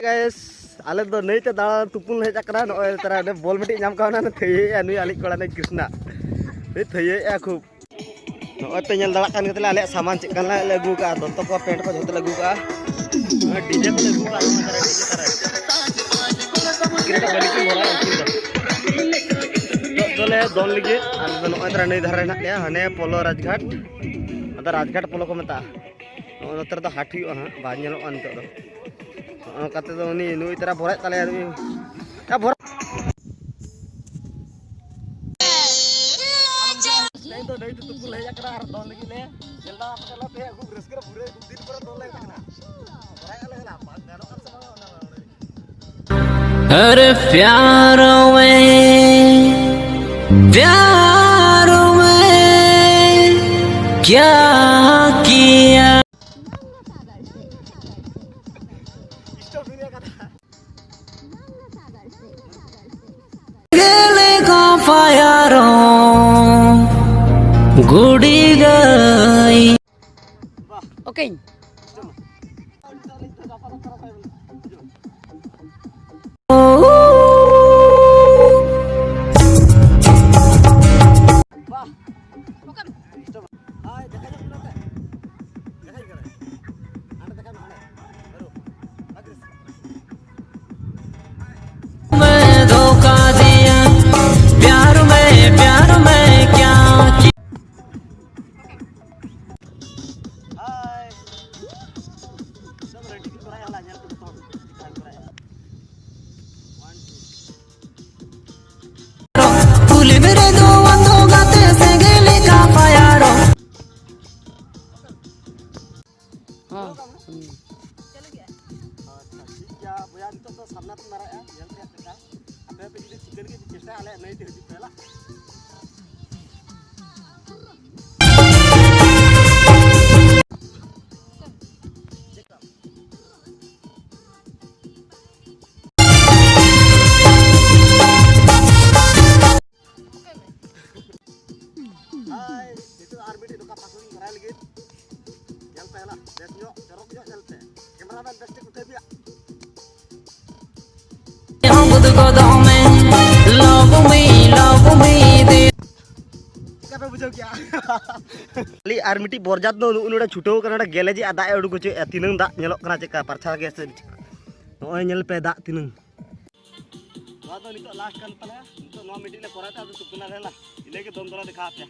guys, ale do nei te dala tupul he chakra no tara de bol meti nyam ka na theye anu ali kola ne Krishna ne theye ya khub no te nyal dala kan ketela ale saman chek kan la lagu ka dotto ko pant ko jhote lagu ka DJ ko lagu ka no tara DJ tara kireta bali ki mora dole don ligi ar no tara nei dhare na ya hane polo rajghat ada rajghat polo ko meta no tara do hati ha ba nyelo an to do kata do ni nu itara borak tale ya bor नहीं तो तुमको ले जाकर आर दोन लगी ले जल्दा आप चला पे खूब रिस्क कर पूरे दिन पर दोन ले ना बड़ा अलग ना बात गानो कर सब अरे प्यारों में क्या किया गले का फायरों गुड़ी गई ओके मैं धोखा दिया प्यार में क्या किया मेरे दो गाते से गेले का फायरो हां चले गया अच्छा ठीक है भैया तो सामने तो मारा है यार क्या करता अबे पे किसी चिकन की चेष्टा आले नहीं थी पहला हाय itu army di dekat pasuri keren lagi yang pela des yo cerok yo jalte cameraman best udah dia हम खुद को दो में love me De apa bujau kya li army ti borjat no unuda chuto kana gele ji ada e udu ko tinung dak nyelok kana ceka parcha ge se noy nyel pe dak tinung wa to nito last kan pala nito no minute le korata adu tukuna rela ile ke don dora dekha apya